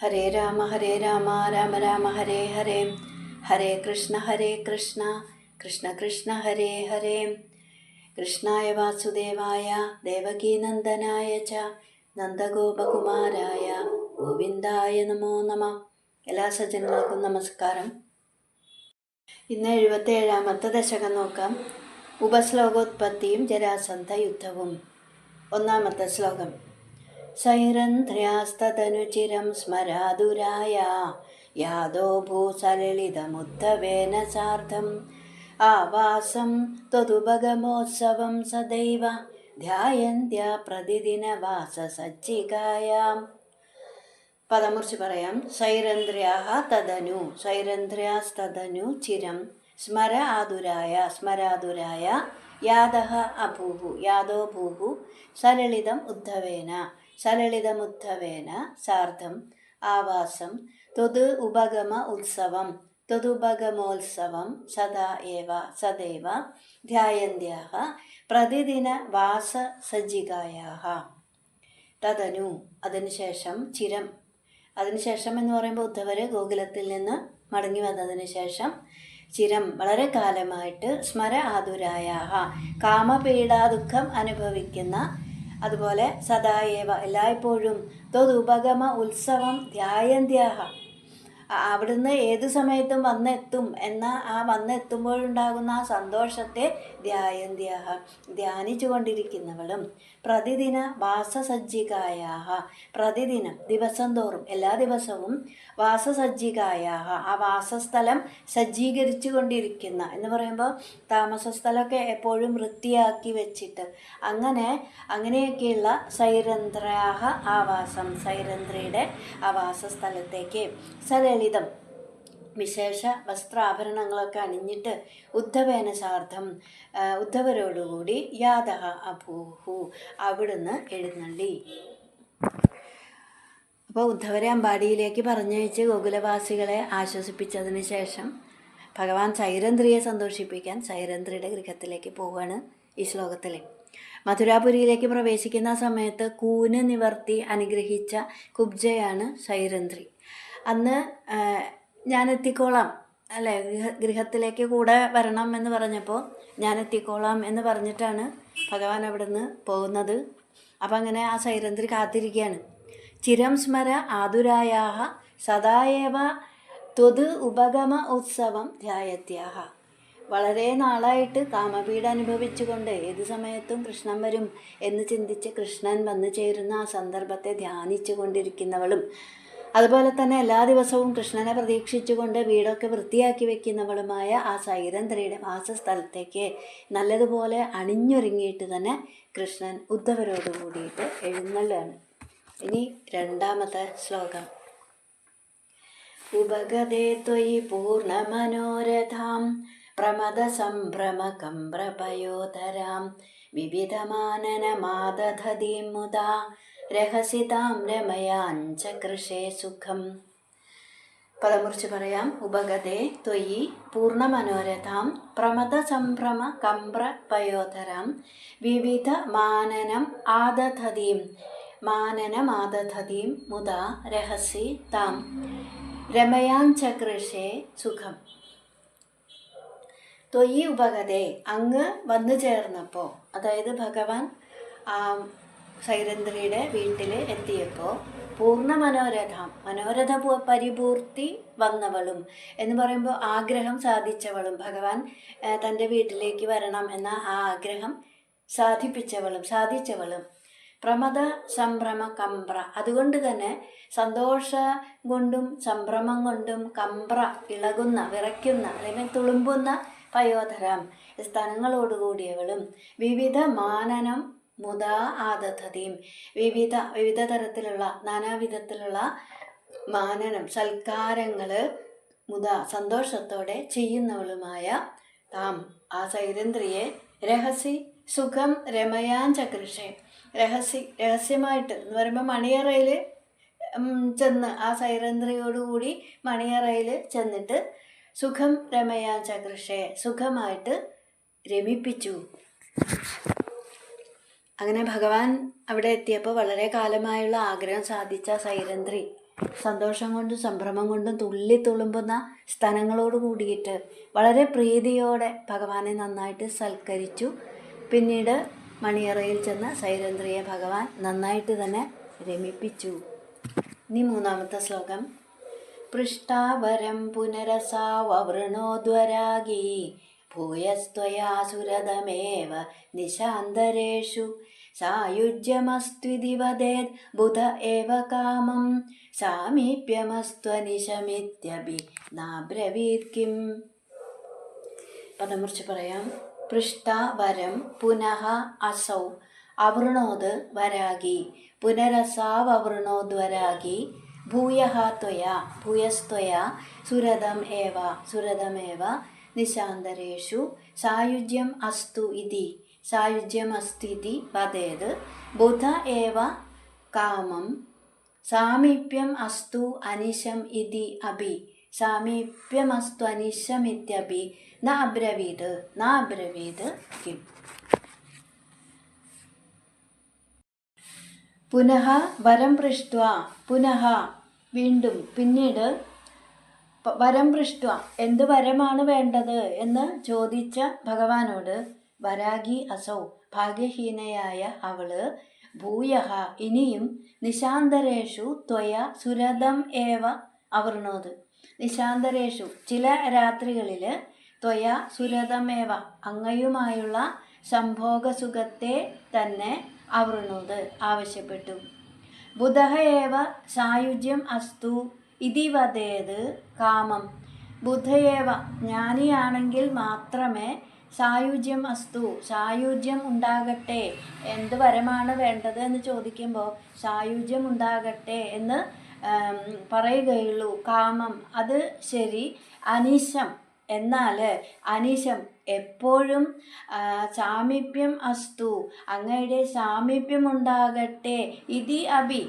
ഹരേ രാമ രാമ രാമ ഹരേ ഹരേ. ഹരേ കൃഷ്ണ കൃഷ്ണ കൃഷ്ണ ഹരേ ഹരേ. കൃഷ്ണായ വാസുദേവായ ദേവകീനന്ദനായ ച നന്ദഗോപകുമാരായ ഗോവിന്ദായ നമോ നമ. എല്ലാ സജ്ജനങ്ങൾക്കും നമസ്കാരം. ഇന്ന് 77ാമത്തെ ദശകം നോക്കാം. ഉപശ്ലോകോത്പത്തിയും ജരാസന്ധ യുദ്ധവും. ഒന്നാമത്തെ ശ്ലോകം. സൈരന്ധ്ര്യാസ്തനുചിരം സ്മരാതുരായ യാദോ ഭൂസലളിതമുദ്ധവേന സാർദ്ധം ആവാസം ത്വതുപഗമോത്സവം സദൈവ ധ്യായന്ത്യ പ്രതിദിനവാസസജ്ജികായാം. പദമുറിച്ച് പറയാം. സൈരന്ധ്ര്യാഹ തദനു, സൈരന്ധ്ര്യാസ്തദനു ചിരം സ്മര ആതുരായ, സ്മരാതുരായ യാദഃ അഭൂഹു, യാദോ ഭൂഹു സലളിതം ഉദ്ധവേന, സലളിതമുദ്ധവേന സാർദ്ധം ആവാസം ത്വത് ഉപഗമ ഉത്സവം, ത്വതുപഗമോത്സവം സദൈവ ധ്യായന്ത്യാഹ പ്രതിദിന വാസസജ്ജികായാഹ. തദനു അതിനുശേഷം, ചിരം അതിനുശേഷം എന്ന് പറയുമ്പോൾ ഉദ്ധവർ ഗോകുലത്തിൽ നിന്ന് മടങ്ങി വന്നതിന് ശേഷം ചിരം വളരെ കാലമായിട്ട് സ്മര ആതുരായ കാമപീഡാ ദുഃഖം അനുഭവിക്കുന്ന, അതുപോലെ സദായേവ എല്ലായ്പ്പോഴും ത്വതുപഗമ ഉത്സവം ധ്യായന്ത്യാഹ അവിടുന്ന് ഏതു സമയത്തും വന്നെത്തും എന്ന ആ വന്നെത്തുമ്പോഴുണ്ടാകുന്ന ആ സന്തോഷത്തെ ധ്യായന്ത്യാഹ ധ്യാനിച്ചു കൊണ്ടിരിക്കുന്നവളും പ്രതിദിന വാസസജ്ജികായാഹ പ്രതിദിനം ദിവസം തോറും എല്ലാ ദിവസവും വാസസജ്ജികായാഹ ആ വാസസ്ഥലം സജ്ജീകരിച്ചു കൊണ്ടിരിക്കുന്ന എന്ന് പറയുമ്പോൾ താമസസ്ഥലമൊക്കെ എപ്പോഴും വൃത്തിയാക്കി വെച്ചിട്ട് അങ്ങനെയൊക്കെയുള്ള സൈരന്ധ്രാഹ ആവാസം, സൈരന്ധ്രയുടെ ആവാസസ്ഥലത്തേക്ക് സലളിതം വിശേഷ വസ്ത്രാഭരണങ്ങളൊക്കെ അണിഞ്ഞിട്ട് ഉദ്ധവേന സാർദ്ധം ഉദ്ധവരോടുകൂടി യാദഃ അഭൂഹു അവിടുന്ന് എഴുന്നള്ളി. അപ്പോൾ ഉദ്ധവരെ അമ്പാടിയിലേക്ക് പറഞ്ഞയച്ച് ഗോകുലവാസികളെ ആശ്വസിപ്പിച്ചതിന് ശേഷം ഭഗവാൻ സൈരന്ധ്രിയെ സന്തോഷിപ്പിക്കാൻ സൈരന്ധ്രിയുടെ ഗൃഹത്തിലേക്ക് പോവുകയാണ് ഈ ശ്ലോകത്തിൽ. മഥുരാപുരിയിലേക്ക് പ്രവേശിക്കുന്ന സമയത്ത് കൂന് നിവർത്തി അനുഗ്രഹിച്ച കുബ്ജയാണ് സൈരന്ധ്രി. അന്ന് ഞാൻ എത്തിക്കോളാം അല്ലേ, ഗൃഹത്തിലേക്ക് കൂടെ വരണം എന്ന് പറഞ്ഞപ്പോൾ ഞാൻ എത്തിക്കോളാം എന്ന് പറഞ്ഞിട്ടാണ് ഭഗവാൻ അവിടെ നിന്ന് പോകുന്നത്. അപ്പം അങ്ങനെ ആ സൈരന്ധ്രി കാത്തിരിക്കുകയാണ്. ചിരം സ്മര ആതുരായാഹ സദായേവ ത്വത് ഉപഗമ ഉത്സവം ധ്യായത്യാഹ. വളരെ നാളായിട്ട് കാമപീഡ അനുഭവിച്ചുകൊണ്ട് ഏത് സമയത്തും കൃഷ്ണൻ വരും എന്ന് ചിന്തിച്ച് കൃഷ്ണൻ വന്നു ചേരുന്ന ആ സന്ദർഭത്തെ ധ്യാനിച്ചു കൊണ്ടിരിക്കുന്നവളും, അതുപോലെ തന്നെ എല്ലാ ദിവസവും കൃഷ്ണനെ പ്രതീക്ഷിച്ചുകൊണ്ട് വീടൊക്കെ വൃത്തിയാക്കി വെക്കുന്നവളുമായ ആ സൈരന്ധ്രയുടെ വാസസ്ഥലത്തേക്ക് നല്ലതുപോലെ അണിഞ്ഞൊരുങ്ങിയിട്ട് തന്നെ കൃഷ്ണൻ ഉദ്ധവരോട് കൂടിയിട്ട് എഴുന്നള്ളുകയാണ്. ഇനി രണ്ടാമത്തെ ശ്ലോകം. ഉപഗതേ ത്വയി പൂർണ്ണമനോരഥാം പ്രമദ സംഭ്രമ കംബ്രപയോധരാം വിവിധമാനനമാദധതീം മുദാ രഹസിതാം രമയാഞ്ച കൃഷേ സുഖം. പദമുറിച്ച് പറയാം. ഉപഗതേ ത്വയി പൂർണ്ണമനോരഥാം പ്രമദ സംഭ്രമ കംബ്രപയോധരാം വിവിധ മാനനമാദധതീം മുദാ രഹസി താം രമയാഞ്ചകൃഷേ സുഖം. ത്വയി ഉപഗതേ അങ്ങ് വന്നു ചേർന്നപ്പോൾ, അതായത് ഭഗവാൻ സൈരന്ധ്രിയുടെ വീട്ടിൽ എത്തിയപ്പോൾ പൂർണ്ണ മനോരഥ പരിപൂർത്തി വന്നവളും എന്ന് പറയുമ്പോൾ ആഗ്രഹം സാധിച്ചവളും, ഭഗവാൻ തൻ്റെ വീട്ടിലേക്ക് വരണം എന്ന ആ ആഗ്രഹം സാധിച്ചവളും പ്രമദ സംഭ്രമ കംബ്ര അതുകൊണ്ട് തന്നെ സന്തോഷം കൊണ്ടും സംഭ്രമം കൊണ്ടും കംബ്ര ഇളകുന്ന, വിറയ്ക്കുന്ന അല്ലെങ്കിൽ തുളുമ്പുന്ന പയോധരം സ്ഥലങ്ങളോടുകൂടിയവളും വിവിധ മാനനം മുദാ ആദധതീം വിവിധ തരത്തിലുള്ള നാനാവിധത്തിലുള്ള മാനനം സൽക്കാരങ്ങൾ മുദാ സന്തോഷത്തോടെ ചെയ്യുന്നവളുമായ താം ആ സൈരന്ധ്രിയെ രഹസി സുഖം രമയാഞ്ചകൃഷേ രഹസ്യമായിട്ട് എന്ന് പറയുമ്പോൾ മണിയറയിൽ ചെന്ന് ആ സൈരന്ധ്രിയോടുകൂടി മണിയറയിൽ ചെന്നിട്ട് സുഖം രമയാഞ്ചകൃഷേ സുഖമായിട്ട് രമിപ്പിച്ചു. അങ്ങനെ ഭഗവാൻ അവിടെ എത്തിയപ്പോൾ വളരെ കാലമായുള്ള ആഗ്രഹം സാധിച്ച സൈരന്ധ്രി സന്തോഷം കൊണ്ടും സംഭ്രമം കൊണ്ടും തുള്ളി തുളുമ്പുന്ന സ്തനങ്ങളോട് കൂടിയിട്ട് വളരെ പ്രീതിയോടെ ഭഗവാനെ നന്നായിട്ട് സൽക്കരിച്ചു. പിന്നീട് മണിയറയിൽ ചെന്ന് സൈരന്ധ്രിയെ ഭഗവാൻ നന്നായിട്ട് തന്നെ രമിപ്പിച്ചു. ഇനി മൂന്നാമത്തെ ശ്ലോകം. പൃഷ്ടാവരം പുനരസാവൃണോദ്വരാഗീ ഭൂയസ്ത്വയാ സുരതമേവ നിശാന്തരേഷു സായുജ്യമസ്ത്വിതി വദേത് ബുധ ഏവ കാമം സാമീപ്യമസ്ത്വനിശമിത്യഭി നാബ്രവീത് കിം. പദം മുറിച്ച് പറയാം. പൃഷ്ടാവരം പുനഃ അസൗ അവൃണോത് വരാഗി പുനരസാവൃണോദ്വരാഗി ഭൂയഃ ത്വയാ ഭൂയസ്ത്വയാ സുരതമേവ നിശാന്തരേഷു സായുജ്യം അസ്തു ഇതി സായുജ്യമസ്തിതി വദേത് ബുധ ഏവ കാമം സാമീപ്യം അസ്തു അനിശം ഇതി അഭി സാമീപ്യമസ്തു അനിശമിത്യഭി ന അബ്രവീത് കിം. പുനഃ വരം പൃഷ്ട്വ പുനഃ വീണ്ടും പിന്നീട് വരം പൃഷ്ട്വ എന്ത് വരമാണ് വേണ്ടത് എന്ന് ചോദിച്ച ഭഗവാനോട് വരാഗി അസൗ ഭാഗ്യഹീനയായ അവള് ഭൂയഃ ഇനിയും നിശാന്തരേഷു ത്വയ സുരതം ഏവ അവർണോത് നിശാന്തരേഷു ചില രാത്രികളിൽ ത്വയ സുരതമേവ അങ്ങയുമായുള്ള സംഭോഗസുഖത്തെ തന്നെ അവൃണോത് ആവശ്യപ്പെട്ടു. ബുധഃ ഏവ സായുജ്യം അസ്തു ഇതി വദേത് കാമം ബുധയേവ ജ്ഞാനിയാണെങ്കിൽ മാത്രമേ സായുജ്യം അസ്തു സായുജ്യം ഉണ്ടാകട്ടെ എന്ത് വരമാണ് വേണ്ടത് എന്ന് ചോദിക്കുമ്പോൾ സായുജ്യം ഉണ്ടാകട്ടെ എന്ന് പറയുകയുള്ളൂ. കാമം അത് ശരി. അനിശം എന്നാൽ അനിശം എപ്പോഴും സാമീപ്യം അസ്തു അങ്ങയുടെ സാമീപ്യം ഉണ്ടാകട്ടെ ഇതി അഭി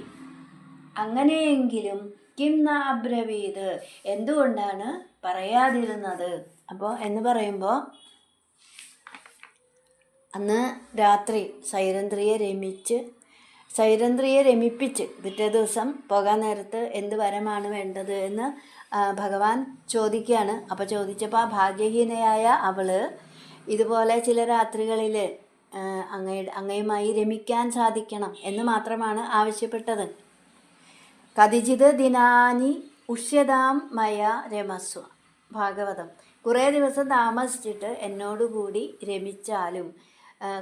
അങ്ങനെയെങ്കിലും കിം ന അബ്രവീത് എന്തുകൊണ്ടാണ് പറയാതിരുന്നത്. അപ്പോൾ എന്ന് പറയുമ്പോൾ അന്ന് രാത്രി സൈരന്ധ്രിയെ രമിപ്പിച്ച് പിറ്റേ ദിവസം പോകാൻ നേരത്ത് എന്ത് വരമാണ് വേണ്ടത് എന്ന് ഭഗവാൻ ചോദിക്കുകയാണ്. അപ്പോൾ ചോദിച്ചപ്പോൾ ആ ഭാഗ്യഹീനയായ അവള് ഇതുപോലെ ചില രാത്രികളിൽ അങ്ങയുമായി രമിക്കാൻ സാധിക്കണം എന്ന് മാത്രമാണ് ആവശ്യപ്പെട്ടത്. കതിചിത് ദിനാനി ഉഷ്യതാം മയ രമസ്വ ഭാഗവതം. കുറേ ദിവസം താമസിച്ചിട്ട് എന്നോടുകൂടി രമിച്ചാലും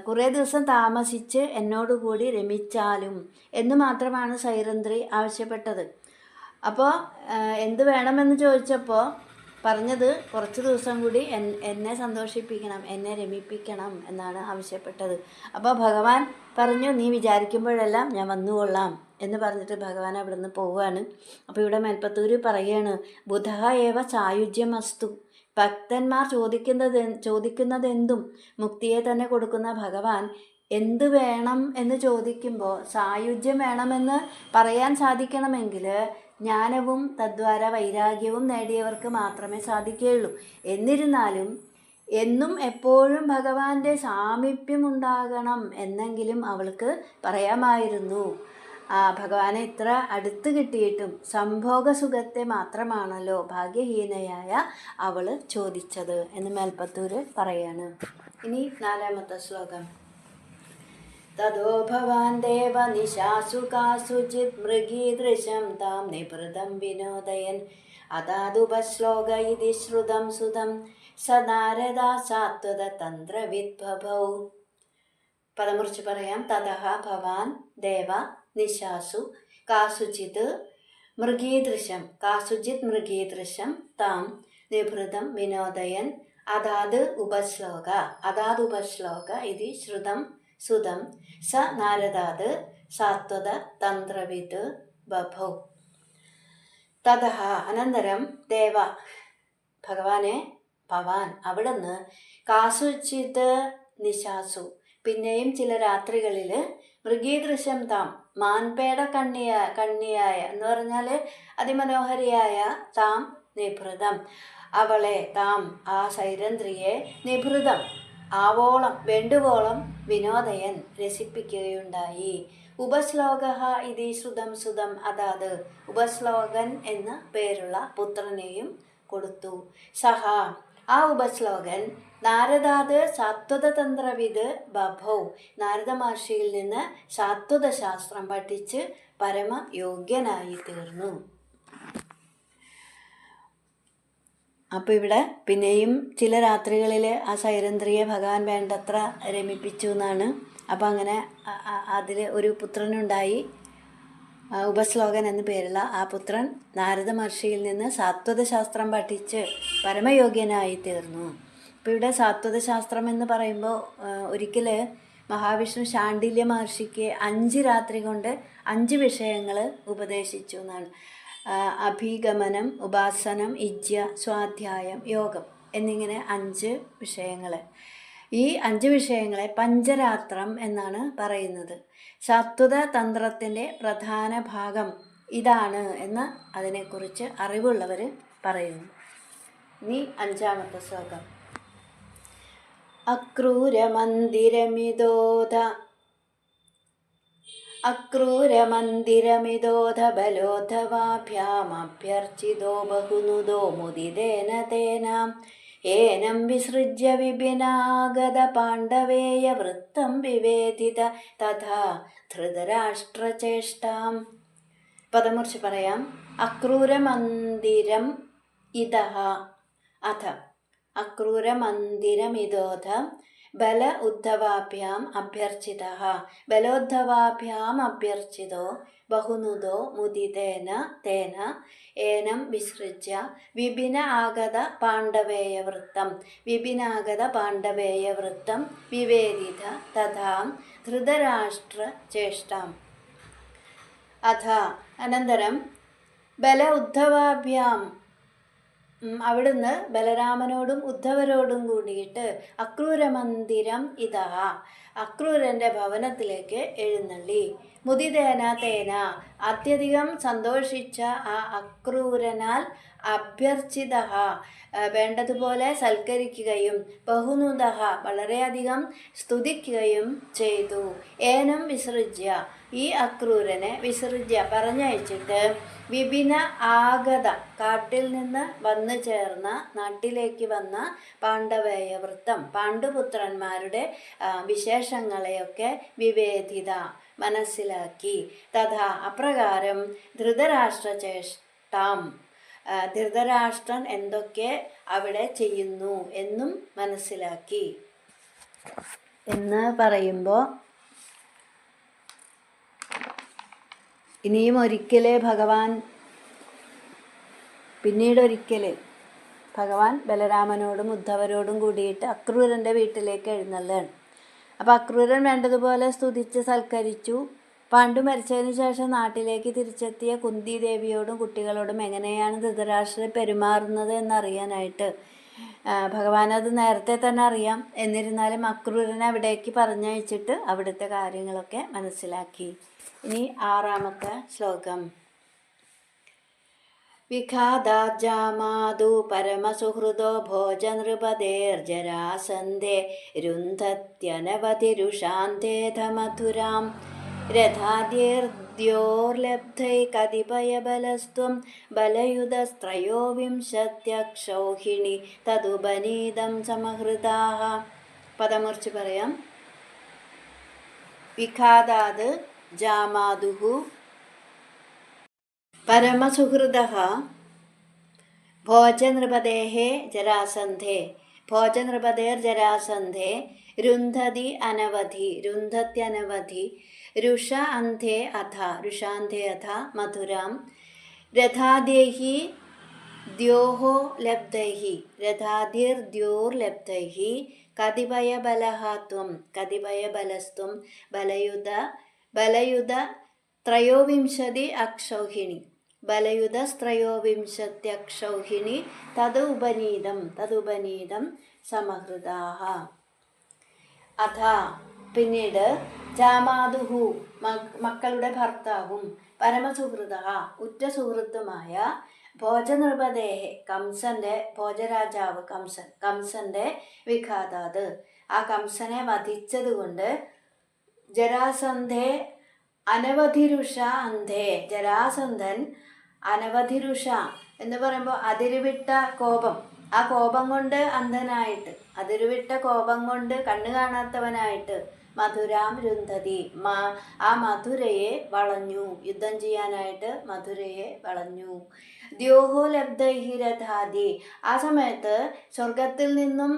കുറേ ദിവസം താമസിച്ച് എന്നോടുകൂടി രമിച്ചാലും എന്ന് മാത്രമാണ് സൈരന്ധ്രി ആവശ്യപ്പെട്ടത്. അപ്പോൾ എന്ത് വേണമെന്ന് ചോദിച്ചപ്പോൾ പറഞ്ഞത് കുറച്ച് ദിവസം കൂടി എന്നെ സന്തോഷിപ്പിക്കണം, എന്നെ രമിപ്പിക്കണം എന്നാണ് ആവശ്യപ്പെട്ടത്. അപ്പോൾ ഭഗവാൻ പറഞ്ഞു, നീ വിചാരിക്കുമ്പോഴെല്ലാം ഞാൻ വന്നുകൊള്ളാം എന്ന് പറഞ്ഞിട്ട് ഭഗവാൻ അവിടെ നിന്ന് പോവുകയാണ്. അപ്പോൾ ഇവിടെ മേൽപ്പത്തൂർ പറയുകയാണ്, ബുധ ഏവ സായുജ്യമസ്തു. ഭക്തന്മാർ ചോദിക്കുന്നതെന്തും മുക്തിയെ തന്നെ കൊടുക്കുന്ന ഭഗവാൻ എന്ത് വേണം എന്ന് ചോദിക്കുമ്പോൾ സായുജ്യം വേണമെന്ന് പറയാൻ സാധിക്കണമെങ്കിൽ ജ്ഞാനവും തദ്വാര വൈരാഗ്യവും നേടിയവർക്ക് മാത്രമേ സാധിക്കുകയുള്ളൂ. എന്നിരുന്നാലും എന്നും എപ്പോഴും ഭഗവാന്റെ സാമീപ്യം ഉണ്ടാകണം എന്നെങ്കിലും അവൾക്ക് പറയാമായിരുന്നു. ഭഗവാനെ ഇത്ര അടുത്ത് കിട്ടിയിട്ടും സംഭോഗസുഖത്തെ മാത്രമാണല്ലോ ഭാഗ്യഹീനയായ അവൾ ചോദിച്ചത് എന്ന് മേൽപ്പത്തൂർ പറയാണ്. ഇനി 4ാമത്തെ ശ്ലോകം. തതോ ഭവാൻ ദേവ നിശാസു കാസുചിത് മൃഗീദൃശം താം നിഭൃതം വിനോദയൻ അതാദുപശ്ലോക ഇതി ശ്രുതം സുതം സദാരദാ സാത്വത തന്ത്രവിദ്ഭവൗ. പദമുറിച്ച് പറയാം. തതഃ ഭവാൻ ദേവ നിശാസു കാസുചിത് മൃഗീദൃശം താം നിഭൃതം വിനോദയൻ അതാത് ഉപശ്ലോക ഇതി ശ്രുതം സുതം സ നാരദാത് സാത്വത തന്ത്രവിത് ബഭൗ. തതഃ അനന്തരം ദേവ ഭവാൻ അവിടുന്ന് കാസുചിത് നിശാസു പിന്നെയും ചില രാത്രികളിൽ മൃഗീദൃശം താം മാൻപേട കണ്ണിയായ എന്ന് പറഞ്ഞാൽ അതിമനോഹരിയായ താം നിഭൃതം അവളെ താം ആ സൈരന്ധ്രിയെ നിഭൃതം ആവോളം വേണ്ടുവോളം വിനോദയൻ രസിപ്പിക്കുകയുണ്ടായി. ഉപശ്ലോക ഇതി ശ്രുതം സുതം, അതാത് ഉപശ്ലോകൻ എന്ന പേരുള്ള പുത്രനെയും കൊടുത്തു. സഹ ആ ഉപശ്ലോകൻ നാരദാത് സാത്വതതന്ത്രവിത് ബഭൗ, നാരദ മഹർഷിയിൽ നിന്ന് സാത്വത ശാസ്ത്രം പഠിച്ച് പരമയോഗ്യനായി തീർന്നു. അപ്പോൾ ഇവിടെ പിന്നെയും ചില രാത്രികളിൽ ആ സൈരന്ധ്രിയെ ഭഗവാൻ വേണ്ടത്ര രമിപ്പിച്ചു എന്നാണ്. അപ്പം അങ്ങനെ അതിൽ ഒരു പുത്രനുണ്ടായി, ഉപശ്ലോകൻ എന്നു പേരുള്ള ആ പുത്രൻ നാരദ മഹർഷിയിൽ നിന്ന് സാത്വത ശാസ്ത്രം പഠിച്ച് പരമയോഗ്യനായി തീർന്നു. ഇപ്പോൾ ഇവിടെ സാത്വത ശാസ്ത്രം എന്ന് പറയുമ്പോൾ ഒരിക്കൽ മഹാവിഷ്ണു ശാണ്ഡില്യ മഹർഷിക്ക് 5 രാത്രി കൊണ്ട് 5 വിഷയങ്ങൾ ഉപദേശിച്ചു എന്നാണ്. അഭിഗമനം, ഉപാസനം, ഇജ്യ, സ്വാധ്യായം, യോഗം എന്നിങ്ങനെ 5 വിഷയങ്ങൾ. ഈ 5 വിഷയങ്ങളെ പഞ്ചരാത്രം എന്നാണ് പറയുന്നത്. സാത്വത തന്ത്രത്തിൻ്റെ പ്രധാന ഭാഗം ഇതാണ് എന്ന് അതിനെക്കുറിച്ച് അറിവുള്ളവർ പറയുന്നു. ഇനി 5-ാമത്തെ ശ്ലോകം. അക്രൂരമന്ദിരമിതോധ ബലോധവാഭ്യാമഭ്യർച്ചിതോ ബഹുനുദോ മുദിതേന തേന ഏനം വിസൃജ്യ വിപിനാഗത പാണ്ഡവേയ വൃത്തം വിവേദിത തഥാ ധൃതരാഷ്ട്രചേഷ്ടാം. പദമുറിച്ച് പറയാം. അക്രൂരമന്ദിരം ഇതഃ അഥ അക്രൂരമന്ദിരമിതോധ ബല ഉദ്ധവാഭ്യാം അഭ്യർച്ചിതഃ ബലോദ്ധവാഭ്യാം അഭ്യർച്ചിതോ ബഹുനുദോ മുദിതേന തേന ഏനം വിസൃജ്യ വിപിന ആഗത പാണ്ഡവേയ വൃത്തം വിപിനാഗത പാണ്ഡവേയ വൃത്തം വിവേദിത തഥാ ധൃതരാഷ്ട്ര ചേഷ്ടാം. അഥ അനന്തരം ബല ഉദ്ധവാഭ്യാം, അവിടുന്ന് ബലരാമനോടും ഉദ്ധവരോടും കൂടിയിട്ട് അക്രൂരമന്ദിരം ഇതാ, അക്രൂരൻ്റെ ഭവനത്തിലേക്ക് എഴുന്നള്ളി. മുദിതേന തേന, അത്യധികം സന്തോഷിച്ച ആ അക്രൂരനാൽ അഭ്യർച്ചിത, വേണ്ടതുപോലെ സൽക്കരിക്കുകയും ബഹുനുദ, വളരെയധികം സ്തുതിക്കുകയും ചെയ്തു. ഏനം വിസൃജ്യ, ഈ അക്രൂരനെ വിസൃജ്യ പറഞ്ഞയച്ചിട്ട് വിപിന ആഗത, കാട്ടിൽ നിന്ന് വന്നു ചേർന്ന, നാട്ടിലേക്ക് വന്ന പാണ്ഡവേയ വൃത്തം, പാണ്ഡുപുത്രന്മാരുടെ വിശേഷങ്ങളെയൊക്കെ വിവേദിത, മനസ്സിലാക്കി. തഥാ അപ്രകാരം ധൃതരാഷ്ട്രചേഷ്ടാം, ധൃതരാഷ്ട്രൻ എന്തൊക്കെ അവിടെ ചെയ്യുന്നു എന്നും മനസ്സിലാക്കി എന്ന് പറയുമ്പോൾ, ഇനിയും പിന്നീടൊരിക്കൽ ഭഗവാൻ ബലരാമനോടും ഉദ്ധവരോടും കൂടിയിട്ട് അക്രൂരൻ്റെ വീട്ടിലേക്ക് എഴുന്നള്ളുകയാണ്. അപ്പോൾ അക്രൂരൻ വേണ്ടതുപോലെ സ്തുതിച്ച് സൽക്കരിച്ചു. പാണ്ഡു മരിച്ചതിന് ശേഷം നാട്ടിലേക്ക് തിരിച്ചെത്തിയ കുന്തി ദേവിയോടും കുട്ടികളോടും എങ്ങനെയാണ് ധൃതരാഷ്ട്രർ പെരുമാറുന്നത് എന്നറിയാനായിട്ട് ഭഗവാൻ അത് നേരത്തെ തന്നെ അറിയാം. എന്നിരുന്നാലും അക്രൂരനെ അവിടേക്ക് പറഞ്ഞയച്ചിട്ട് അവിടുത്തെ കാര്യങ്ങളൊക്കെ മനസ്സിലാക്കി. ഇനി 6-ാമത്തെ ശ്ലോകം. വിഖാദാജാമാതു പരമസുഹൃദോ ഭോജനൃപതേർജരാസന്ധേ രുന്ധത്യനവതിരുഷാന്തേധ മധുരാം രഥാദ്യേർദ്യോർലബ്ധൈ കതിപയബലസ്ത്വം ബലയുധസ്ത്രയോവിംശത്യക്ഷൗഹിണി തതുപനീതം സമഹൃതാഃ. പദമുറിച്ച് പറയാം. വിഖാദാത് ജാമാതുഹു പരമസുഹൃദഃ ഭോജനൃപതേഃ ജരാസന്ധേ, ഭോജനൃപതേർജരാസന്ധേ രുന്ധതി അനവധി, രുന്ധത്യനവധി രുഷ അന്ധേ അഥ, രുഷാന്ധേ അഥ മധുരാം രഥാദ്യൈഹി ദ്യോഹോ ലബ്ധൈഹി, രഥാദ്യർദ്യോർലബ്ധൈഹി കതിപയബലഃ ത്വം, കതിപയബലസ്ത്വം ബലയുധ ത്രയോവിംശതി അക്ഷൗഹിണി, ബലയുധസ്ത്രയോവിംശത്യക്ഷൗഹിണി തതുപനീതം സമഹൃതാഃ. അഥ പിന്നീട് ജാമാതുഹു മക്കളുടെ ഭർത്താവും പരമസുഹൃദഃ ഉറ്റ സുഹൃത്തുമായ ഭോജനൃപതേഃ കംസന്റെ, ഭോജരാജാവ് കംസന്റെ വിഖാദാത് ആ കംസനെ വധിച്ചതുകൊണ്ട് ജരാസന്ധേ അനവധിരുഷ അന്ധേ. ജരാസന്ധൻ അനവധിരുഷ എന്ന് പറയുമ്പോൾ അതിരുവിട്ട കോപം, ആ കോപം കൊണ്ട് അന്ധനായിട്ട്, അതിരുവിട്ട കോപം കൊണ്ട് കണ്ണു കാണാത്തവനായിട്ട് മധുരാം രുന്ധതി, ആ മധുരയെ വളഞ്ഞു, യുദ്ധം ചെയ്യാനായിട്ട് മധുരയെ വളഞ്ഞു. ദ്യോഹോ ലബ്ധൈഹി രഥാദി. ആ സമയത്ത് സ്വർഗത്തിൽ നിന്നും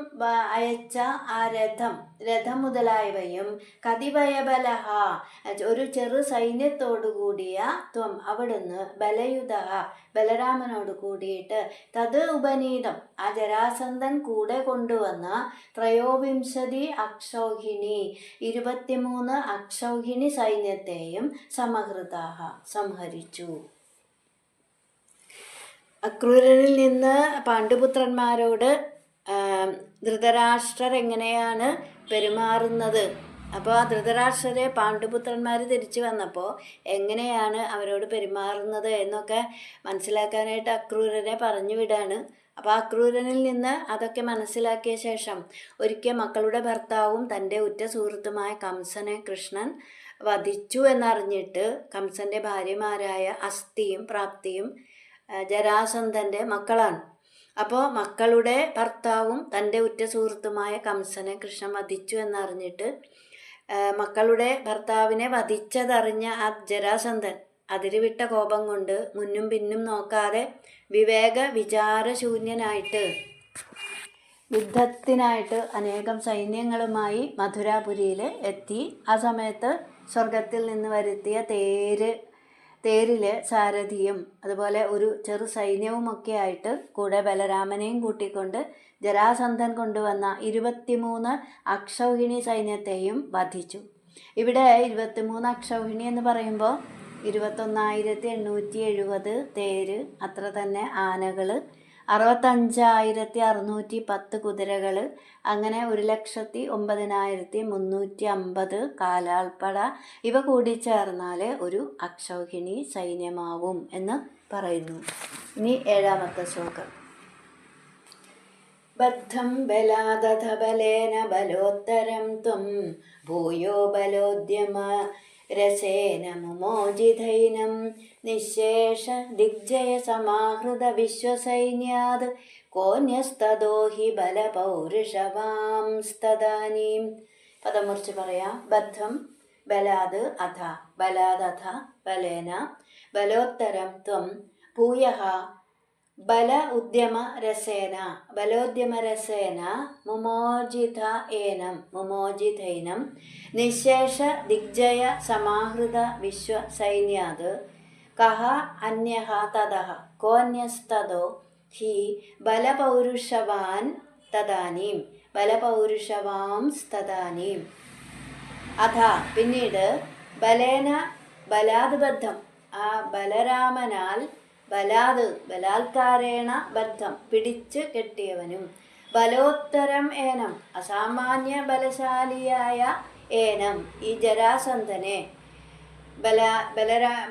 അയച്ച ആ രഥം മുതലായവയും കതിവയബലഹ, ഒരു ചെറു സൈന്യത്തോടു കൂടിയ ത്വം അവിടുന്ന്, ബലയുധ ബലരാമനോട് കൂടിയിട്ട്, തത് ഉപനീതം ആ ജരാസന്ധൻ കൂടെ കൊണ്ടുവന്ന ത്രയോവിംശതി അക്ഷൗഹിണി 23 അക്ഷൗഹിണി സൈന്യത്തെയും സമഹൃതാഹ സംഹരിച്ചു. അക്രൂരനിൽ നിന്ന് പാണ്ഡുപുത്രന്മാരോട് ധൃതരാഷ്ട്രർ എങ്ങനെയാണ് പെരുമാറുന്നത്, അപ്പോൾ ആ ധൃതരാഷ്ട്രരെ പാണ്ഡുപുത്രന്മാർ തിരിച്ചു വന്നപ്പോൾ എങ്ങനെയാണ് അവരോട് പെരുമാറുന്നത് എന്നൊക്കെ മനസ്സിലാക്കാനായിട്ട് അക്രൂരനെ പറഞ്ഞു വിടാണ്. അപ്പോൾ അക്രൂരനിൽ നിന്ന് അതൊക്കെ മനസ്സിലാക്കിയ ശേഷം ഒരിക്കൽ മക്കളുടെ ഭർത്താവും തൻ്റെ ഉറ്റ സുഹൃത്തുമായ കംസനെ കൃഷ്ണൻ വധിച്ചു എന്നറിഞ്ഞിട്ട് കംസൻ്റെ ഭാര്യമാരായ അസ്ഥിയും പ്രാപ്തിയും ജരാസന്ധൻ്റെ മക്കളാണ്. അപ്പോൾ മക്കളുടെ ഭർത്താവും തൻ്റെ ഉറ്റ സുഹൃത്തുമായ കംസനെ കൃഷ്ണൻ വധിച്ചു എന്നറിഞ്ഞിട്ട് മക്കളുടെ ഭർത്താവിനെ വധിച്ചതറിഞ്ഞ ആ ജരാസന്ധൻ അതിരുവിട്ട കോപം കൊണ്ട് മുന്നും പിന്നും നോക്കാതെ വിചാരശൂന്യനായിട്ട് യുദ്ധത്തിനായിട്ട് അനേകം സൈന്യങ്ങളുമായി മധുരാപുരിയിൽ എത്തി. ആ സമയത്ത് സ്വർഗത്തിൽ നിന്ന് വരുത്തിയ തേരിൽ സാരഥിയും അതുപോലെ ഒരു ചെറു സൈന്യവുമൊക്കെ ആയിട്ട് കൂടെ ബലരാമനെയും കൂട്ടിക്കൊണ്ട് ജരാസന്ധൻ കൊണ്ടുവന്ന 23 അക്ഷൗഹിണി സൈന്യത്തെയും വധിച്ചു. ഇവിടെ 23 അക്ഷൗഹിണി എന്ന് പറയുമ്പോൾ 21,870 തേര്, അത്ര തന്നെ ആനകൾ, 65,610 കുതിരകൾ, അങ്ങനെ 1,09,350 കാലാൾപ്പട, ഇവ കൂടി ചേർന്നാൽ ഒരു അക്ഷൗഹിണി സൈന്യമാവും എന്ന് പറയുന്നു. ഇനി 7ാമത്തെ ശ്ലോകം. ബദ്ധം ബലാദധ ബലേന ബലോത്തരം ത്വം ഭൂയോ ബലോദ്യമ രസേന മുമോജിതൈനം നിശേഷ ദിഗ്ജയ സമാഹൃത വിശ്വസൈന്യാത് കോന്യസ്തദോ ഹി ബലപൗരുഷവാംസ്തദാനീം. പദം മുറിച്ച് പറയാം. ബദ്ധം ബലാത് അഥ ബലാദഥ ബലേന ബലോത്തരം ത്വം ഭൂയഃ ബല ഉദ്യമ രസേന മുമോജിതൈനം നിശേഷ ദിഗ്ജയ സമാഹൃത വിശ്വസൈന്യാത് കഹ അന്യഃ തതഃ കോന്യസ്തദോ ഹി ബലപൗരുഷവാൻ തദാനീം ബലപൗരുഷവാംസ്തദാനീം. അഥ പിന്നീട് ബലേന ബലാത് ബദ്ധം, ആ ബലരാമനാൽ ബലാത്കാരേണ ബദ്ധം പിടിച്ച് കെട്ടിയവനും, ബലോത്തരം ഏനം അസാമാന്യ ബലശാലിയായ ഏനം ഈ ജരാസന്ധനെ,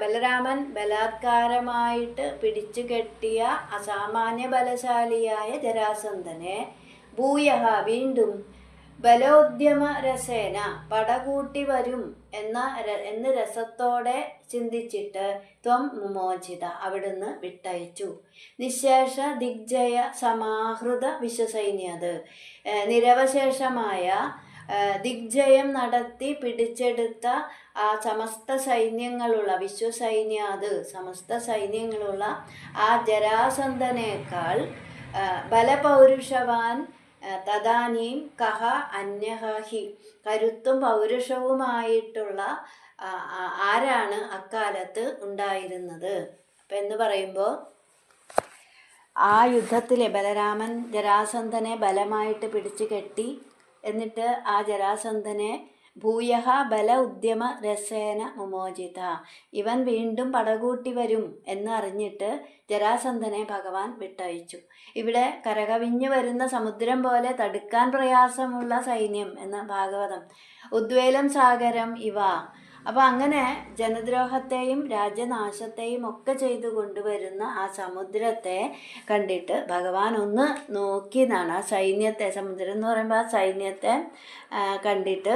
ബലരാമൻ ബലാത്കാരമായിട്ട് പിടിച്ചു കെട്ടിയ അസാമാന്യ ബലശാലിയായ ജരാസന്ധനെ ഭൂയഃ വീണ്ടും ബലോദ്യമ രസേന പടകൂട്ടി വരും എന്ന് രസത്തോടെ ചിന്തിച്ചിട്ട് ത്വം മുമോചിത അവിടുന്ന് വിട്ടയച്ചു. നിശേഷ ദിഗ്ജയ സമാഹൃത വിശ്വസൈന്യത് നിരവശേഷമായ ദിഗ്ജയം നടത്തി പിടിച്ചെടുത്ത ആ സമസ്ത സൈന്യങ്ങളുള്ള സമസ്ത സൈന്യങ്ങളുള്ള ആ ജരാസന്ധനേക്കാൾ ബലപൗരുഷവാൻ തദാനീം കഹ അന്യഹ ഹി കരുത്തും പൗരുഷവുമായിട്ടുള്ള ആരാണ് അക്കാലത്ത് ഉണ്ടായിരുന്നത്. അപ്പം എന്ന് പറയുമ്പോൾ ആ യുദ്ധത്തിലെ ബലരാമൻ ജരാസന്ധനെ ബലമായിട്ട് പിടിച്ചു കെട്ടി, എന്നിട്ട് ആ ജരാസന്ധനെ ഭൂയഃ ബല ഉദ്യമ രസേന മുമോചിത ഇവൻ വീണ്ടും പടകൂട്ടി വരും എന്നറിഞ്ഞിട്ട് ജരാസന്ധനെ ഭഗവാൻ വിട്ടയച്ചു. ഇവിടെ കരകവിഞ്ഞു വരുന്ന സമുദ്രം പോലെ തടുക്കാൻ പ്രയാസമുള്ള സൈന്യം എന്ന ഭാഗവതം. ഉദ്വേലം സാഗരം ഇവ അപ്പോൾ അങ്ങനെ ജനദ്രോഹത്തെയും രാജ്യനാശത്തെയും ഒക്കെ ചെയ്തു കൊണ്ടുവരുന്ന ആ സമുദ്രത്തെ കണ്ടിട്ട് ഭഗവാൻ ഒന്ന് നോക്കി എന്നാണ്. ആ സൈന്യത്തെ, സമുദ്രം എന്ന് പറയുമ്പോൾ ആ സൈന്യത്തെ കണ്ടിട്ട്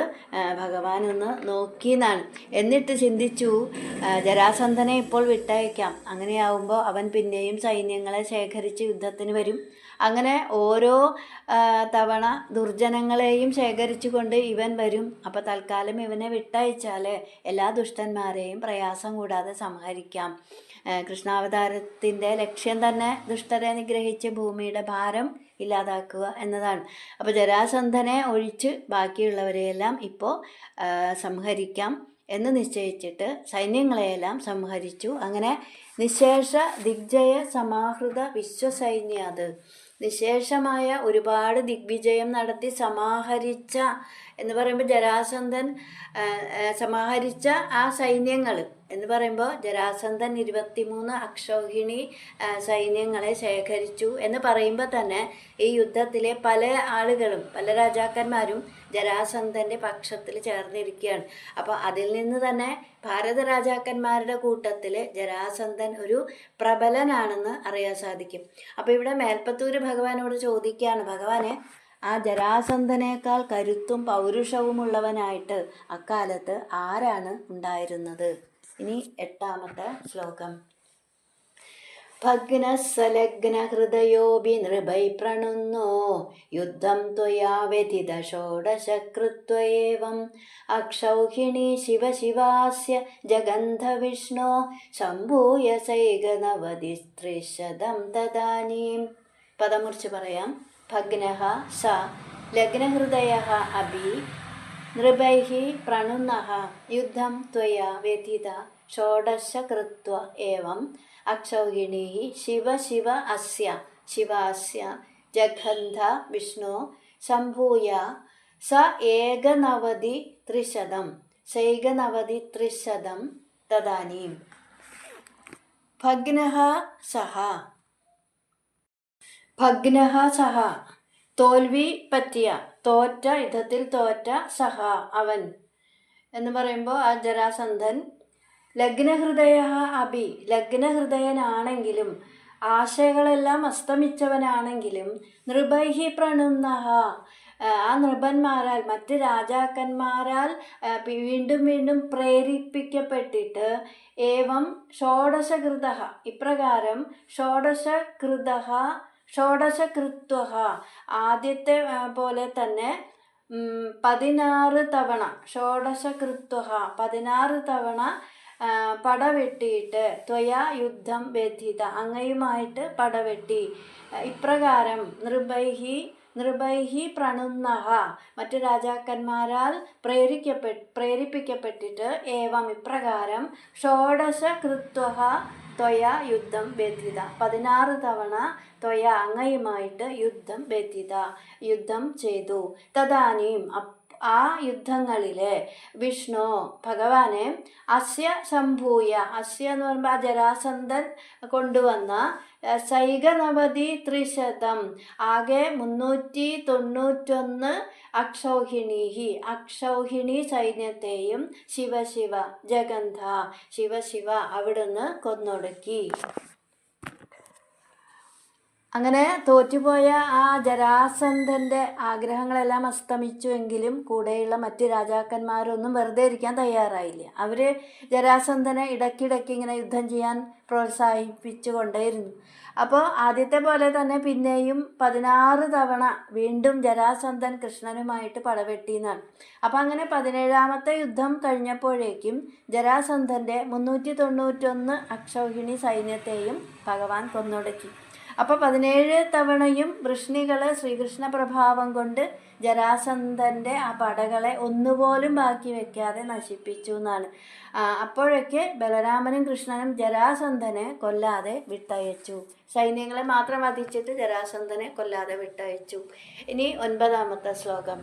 ഭഗവാൻ ഒന്ന് നോക്കി എന്നാണ്. എന്നിട്ട് ചിന്തിച്ചു, ജരാസന്ധനെ ഇപ്പോൾ വിട്ടയക്കാം. അങ്ങനെയാവുമ്പോൾ അവൻ പിന്നെയും സൈന്യങ്ങളെ ശേഖരിച്ച് യുദ്ധത്തിന് വരും. അങ്ങനെ ഓരോ തവണ ദുർജനങ്ങളെയും ശേഖരിച്ചു കൊണ്ട് ഇവൻ വരും. അപ്പോൾ തൽക്കാലം ഇവനെ വിട്ടയച്ചാൽ എല്ലാ ദുഷ്ടന്മാരെയും പ്രയാസം കൂടാതെ സംഹരിക്കാം. കൃഷ്ണാവതാരത്തിൻ്റെ ലക്ഷ്യം തന്നെ ദുഷ്ടരെ നിഗ്രഹിച്ച് ഭൂമിയുടെ ഭാരം ഇല്ലാതാക്കുക എന്നതാണ്. അപ്പോൾ ജരാസന്ധനെ ഒഴിച്ച് ബാക്കിയുള്ളവരെയെല്ലാം ഇപ്പോൾ സംഹരിക്കാം എന്ന് നിശ്ചയിച്ചിട്ട് സൈന്യങ്ങളെയെല്ലാം സംഹരിച്ചു. അങ്ങനെ നിശേഷ ദിഗ്ജയ സമാഹൃത വിശ്വസൈന്യാത്, നിശേഷമായ ഒരുപാട് ദിഗ്വിജയം നടത്തി സമാഹരിച്ച എന്ന് പറയുമ്പോൾ ജരാസന്ധൻ സമാഹരിച്ച ആ സൈന്യങ്ങൾ എന്ന് പറയുമ്പോൾ ജരാസന്ധൻ 23 അക്ഷൗഹിണി സൈന്യങ്ങളെ ശേഖരിച്ചു എന്ന് പറയുമ്പോൾ തന്നെ ഈ യുദ്ധത്തിലെ പല ആളുകളും പല രാജാക്കന്മാരും ജരാസന്ധൻ്റെ പക്ഷത്തിൽ ചേർന്നിരിക്കുകയാണ്. അപ്പോൾ അതിൽ നിന്ന് തന്നെ ഭാരത രാജാക്കന്മാരുടെ കൂട്ടത്തിൽ ജരാസന്ധൻ ഒരു പ്രബലനാണെന്ന് അറിയാൻ സാധിക്കും. അപ്പോൾ ഇവിടെ മേൽപ്പത്തൂര് ഭഗവാനോട് ചോദിക്കുകയാണ്, ഭഗവാനെ ആ ജരാസന്ധനേക്കാൾ കരുത്തും പൗരുഷവുമുള്ളവനായിട്ട് അക്കാലത്ത് ആരാണ് ഉണ്ടായിരുന്നത്? ഇനി 8ാമത്തെ ശ്ലോകം. ഭഗ്നസലഗ്നഹൃദയോപി നൃപൈ പ്രണുന്നോ യുദ്ധം ത്വയാ വ്യഥിത ഷോഡശകൃത്വയേവം അക്ഷൗഹിണീ ശിവശിവാസ്യ ജഗന്ധവിഷ്ണോ ശംഭൂയ സൈകനവതിസ്ത്രിശതം തദാനീം. പദമുറിച്ച് പറയാം. ഭഗ്നഃ സ ലഗ്നഹൃദയഃ അഭി നൃപൈഃ പ്രണുന്നഃ യുദ്ധം ത്വയാ വ്യഥിത ഷോഡശകൃത്വ ഏവം അക്ഷൗഹിണീ ശിവശിവ അസ്യ ശിവാസ്യ ജഗന്ധ വിഷ്ണു ശംഭൂയ സ സൈകനവതിത്രിശതം തദാനീം. ഭഗ്നഃ സഹ, ഭഗ്നഃ സഹ തോൽവി പറ്റിയ, തോറ്റ, യുദ്ധത്തിൽ തോറ്റ, സഹ അവൻ എന്ന് പറയുമ്പോൾ ആ ജരാസന്ധൻ. ലഗ്നഹൃദയ അഭി, ലഗ്നഹൃദയനാണെങ്കിലും ആശകളെല്ലാം അസ്തമിച്ചവനാണെങ്കിലും നൃപൈഹി പ്രണുന്നഹ, ആ നൃപന്മാരാൽ മറ്റ് രാജാക്കന്മാരാൽ വീണ്ടും വീണ്ടും പ്രേരിപ്പിക്കപ്പെട്ടിട്ട് ഏവം ഷോഡശകൃത, ഇപ്രകാരം ഷോഡശകൃത്വ, ആദ്യത്തെ പോലെ തന്നെ 16 തവണ, ഷോഡശകൃത്വ 16 തവണ പടവെട്ടിയിട്ട് ത്വയാ യുദ്ധം വ്യഥിത, അങ്ങയുമായിട്ട് പടവെട്ടി. ഇപ്രകാരം നൃപൈഹി പ്രണുന്നഹ, മറ്റു രാജാക്കന്മാരാൽ പ്രേരിപ്പിക്കപ്പെട്ടിട്ട് ഏവം ഇപ്രകാരം ഷോഡശകൃത്വ ത്വയാ യുദ്ധം വ്യഥിത, 16 തവണ ത്വയാ അങ്ങയുമായിട്ട് യുദ്ധം വ്യഥിത, യുദ്ധം ചെയ്തു. തദാനീം ആ യുദ്ധങ്ങളിലെ വിഷ്ണു ഭഗവാനെ അസ്യ ശംഭൂയ, അസ്യ എന്ന് പറയുമ്പോൾ ആ ജരാസന്ധൻ കൊണ്ടുവന്ന സൈകനവതിത്രിശതം, ആകെ 391 അക്ഷൗഹിണി സൈന്യത്തെയും ശിവശിവ ജഗന്ധ, ശിവശിവ അവിടുന്ന് കൊന്നൊടുക്കി. അങ്ങനെ തോറ്റുപോയ ആ ജരാസന്ധൻ്റെ ആഗ്രഹങ്ങളെല്ലാം അസ്തമിച്ചുവെങ്കിലും കൂടെയുള്ള മറ്റ് രാജാക്കന്മാരൊന്നും വെറുതെ ഇരിക്കാൻ തയ്യാറായില്ല. അവർ ജരാസന്ധനെ ഇടയ്ക്കിടയ്ക്ക് ഇങ്ങനെ യുദ്ധം ചെയ്യാൻ പ്രോത്സാഹിപ്പിച്ചു കൊണ്ടേയിരുന്നു. അപ്പോൾ ആദ്യത്തെ പോലെ തന്നെ പിന്നെയും 16 തവണ വീണ്ടും ജരാസന്ധൻ കൃഷ്ണനുമായിട്ട് പടവെട്ടിയെന്നാണ്. അപ്പോൾ അങ്ങനെ 17ാമത്തെ യുദ്ധം കഴിഞ്ഞപ്പോഴേക്കും ജരാസന്ധൻ്റെ 391 അക്ഷൗഹിണി സൈന്യത്തെയും ഭഗവാൻ കൊന്നൊടുക്കി. അപ്പോൾ 17 തവണയും വൃഷ്ണികൾ ശ്രീകൃഷ്ണ പ്രഭാവം കൊണ്ട് ജരാസന്ധൻ്റെ ആ പടകളെ ഒന്നുപോലും ബാക്കി വെക്കാതെ നശിപ്പിച്ചു എന്നാണ്. അപ്പോഴൊക്കെ ബലരാമനും കൃഷ്ണനും ജരാസന്ധനെ കൊല്ലാതെ വിട്ടയച്ചു. സൈന്യങ്ങളെ മാത്രം വധിച്ചിട്ട് ജരാസന്ധനെ കൊല്ലാതെ വിട്ടയച്ചു. ഇനി 9ാമത്തെ ശ്ലോകം.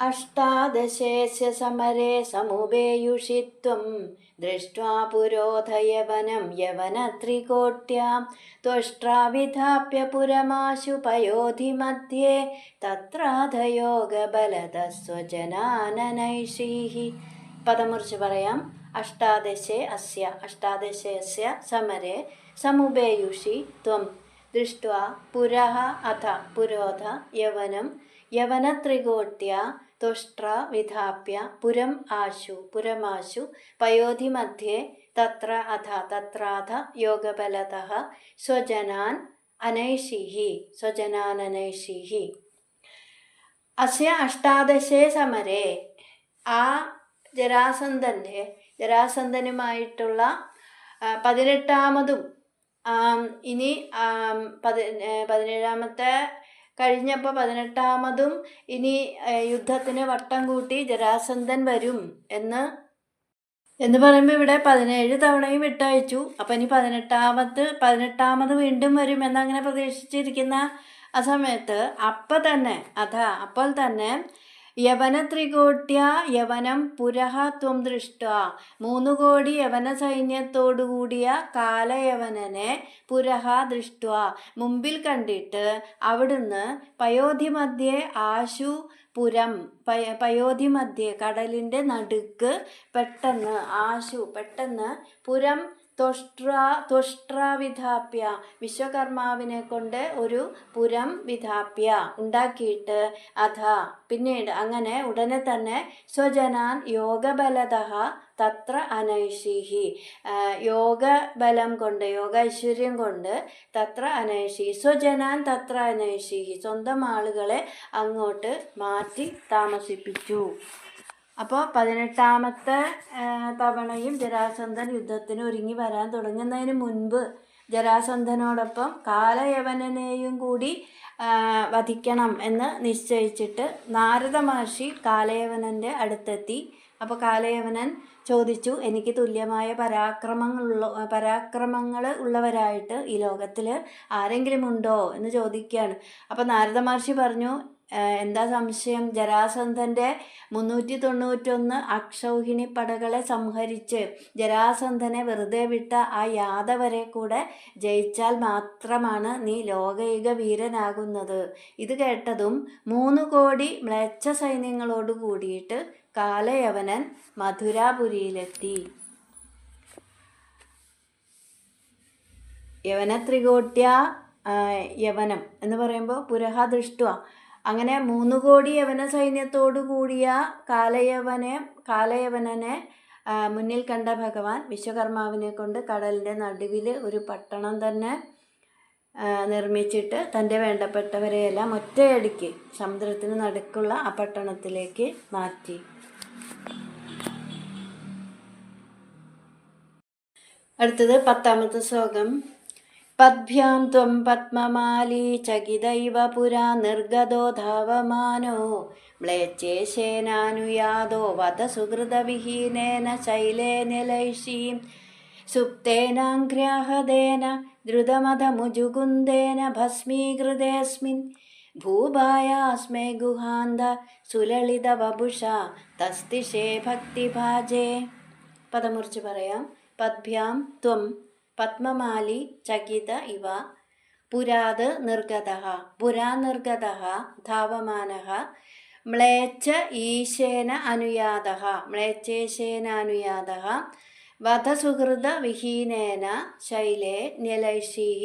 അഷ്ടാദശേസ്യ സമരേ സമുപേയുഷി ത്വം ദൃഷ്ട്വാ പുരോധയവനം യവനത്രികോട്ട്യാം ത്വഷ്ട്രാവിധാപ്യ പുരമാശു പയോധി മധ്യേ തത്രാധയോഗബലതഃ സ്വജനാനനൈഷീഃ. പദമുറിച്ച് പറയാം. അഷ്ടാദശേസ്യ സമരേ സമുപേയുഷി ത്വം ദൃഷ്ട്വാ പുരഃ അഥ പുരോധ യവനം യവനത്രികോട്ട്യാ തുഷ്ട്ര വിധാപ്യ പുരമാശു പയോധി മധ്യേ തത്രാധ യോഗബലതഃ സ്വജനാനനൈഷീഃ. അസ്യ അഷ്ടാദശേ സമരേ, ആ ജരാസന്ധനുമായിട്ടുള്ള 18ാമതും ഇനി 17ാമത്തെ കഴിഞ്ഞപ്പോൾ 18ാമതും ഇനി യുദ്ധത്തിന് വട്ടം കൂട്ടി ജരാസന്ധൻ വരും എന്ന് പറയുമ്പോൾ ഇവിടെ 17 തവണയും വിട്ടയച്ചു. അപ്പം ഇനി 18ാമത് വീണ്ടും വരും എന്നങ്ങനെ പ്രതീക്ഷിച്ചിരിക്കുന്ന ആ സമയത്ത് അപ്പോൾ തന്നെ യവനത്രികോട്ട്യ യവനം പുരഃ ത്വം ദൃഷ്ട്വാ 3 കോടി യവന സൈന്യത്തോടുകൂടിയ കാലയവനനെ പുരഃ ദൃഷ്ട്വാ മുമ്പിൽ കണ്ടിട്ട് അവിടുന്ന് പയോധി മധ്യേ ആശു പുരം പയോധി മധ്യേ കടലിൻ്റെ നടുക്ക് പെട്ടെന്ന് പുരം ത്വഷ്ട്രാവിധാപ്യ വിശ്വകർമാവിനെ കൊണ്ട് ഒരു പുരം വിധാപ്യ ഉണ്ടാക്കിയിട്ട് പിന്നീട് അങ്ങനെ ഉടനെ തന്നെ സ്വജനാൻ യോഗബലതഃ തത്ര അനൈഷീഃ യോഗബലം കൊണ്ട് യോഗൈശ്വര്യം കൊണ്ട് തത്ര അനൈഷീഃ സ്വജനാൻ തത്ര അനൈഷീഃ സ്വന്തം ആളുകളെ അങ്ങോട്ട് മാറ്റി താമസിപ്പിച്ചു. അപ്പോൾ 18ാമത്തെ തവണയും ജരാസന്ധൻ യുദ്ധത്തിന് ഒരുങ്ങി വരാൻ തുടങ്ങുന്നതിന് മുൻപ് ജരാസന്ധനോടൊപ്പം കാലയവനെയും കൂടി വധിക്കണം എന്ന് നിശ്ചയിച്ചിട്ട് നാരദ മഹർഷി കാലയവനൻ്റെ അടുത്തെത്തി. അപ്പോൾ കാലയവനൻ ചോദിച്ചു, എനിക്ക് തുല്യമായ പരാക്രമങ്ങൾ ഉള്ളവരായിട്ട് ഈ ലോകത്തിൽ ആരെങ്കിലും ഉണ്ടോ എന്ന് ചോദിക്കുകയാണ്. അപ്പോൾ നാരദ മഹർഷി പറഞ്ഞു, എന്താ സംശയം? ജരാസന്ധൻ്റെ 391 അക്ഷൗഹിണി പടകളെ സംഹരിച്ച് ജരാസന്ധനെ വെറുതെ വിട്ട ആ യാദവരെ കൂടെ ജയിച്ചാൽ മാത്രമാണ് നീ ലോകൈക വീരനാകുന്നത്. ഇത് കേട്ടതും 3 കോടി മ്ലേച്ഛ സൈന്യങ്ങളോട് കൂടിയിട്ട് കാലയവനൻ മധുരാപുരിയിലെത്തി. യവനത്രികോട്ട്യ യവനം എന്ന് പറയുമ്പോൾ പുരഃ ദൃഷ്ട്വാ, അങ്ങനെ 3 കോടി യവന സൈന്യത്തോടു കൂടിയ കാലയവനനെ മുന്നിൽ കണ്ട ഭഗവാൻ വിശ്വകർമാവിനെ കൊണ്ട് കടലിൻ്റെ നടുവിൽ ഒരു പട്ടണം തന്നെ നിർമ്മിച്ചിട്ട് തൻ്റെ വേണ്ടപ്പെട്ടവരെയെല്ലാം ഒറ്റയടിക്ക് സമുദ്രത്തിന് നടുക്കുള്ള ആ പട്ടണത്തിലേക്ക് മാറ്റി. അടുത്തത് 10ാമത്തെ ശ്ലോകം. പദ്ഭ്യാം ത്വം പത്മമാലീ ചകിതൈവ പുരാ നിർഗതോ ധാവമാനോ മ്ലേച്ഛേശേനാനുയാതോ വധസുഹൃതവിഹീനേന ശൈലേനലൈഷീം സുപ്തേനാഘ്രാഹദേന ദ്രുതമധമുജുകുന്ദേന ഭസ്മീകൃതേസ്മിൻ ഭൂഭായാസ്മേ ഗുഹാന്ത സുലളിതവപുഷ തസ്തിഷേ ഭക്തിഭാജേ. പദമുറിച്ച് പറയാം. പദ്ഭ്യാം ത്വം പത്മമാലി ചകിത ഇവ പുരാത് നിർഗതഃ ധാവമാനഃ മ്ലേച്ഛേശേന അനുയാതഃ വധസുഹൃത വിഹീനേന ശൈലേ ന്യലൈഷീഃ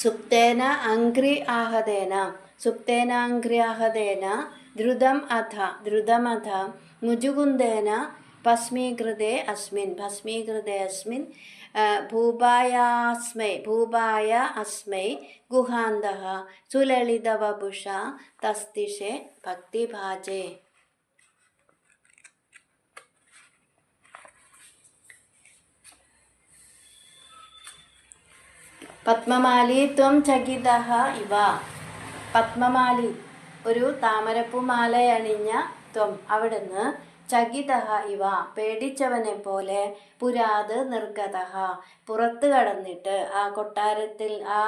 സുപ്തേനാഘ്രിയാഹദേന ദ്രുതമഥ മുജുകുന്ദേന ഭസ്മീകൃതേ അസ്മിൻ ഭൂപായ അസ്മൈ ഗുഹാന്തഃ സുലളിതവപുഷ തസ്തിഷേ ഭക്തിഭാജേ. പത്മമാലി ത്വം ചകിതഃ ഇവ. പത്മമാലി ഒരു താമരപ്പൂമാല അണിഞ്ഞ ത്വം അവിടുന്ന് ചകിതഃ ഇവ പേടിച്ചവനെ പോലെ പുരാത് നിർഗതഃ പുറത്ത് കടന്നിട്ട് ആ കൊട്ടാരത്തിൽ ആ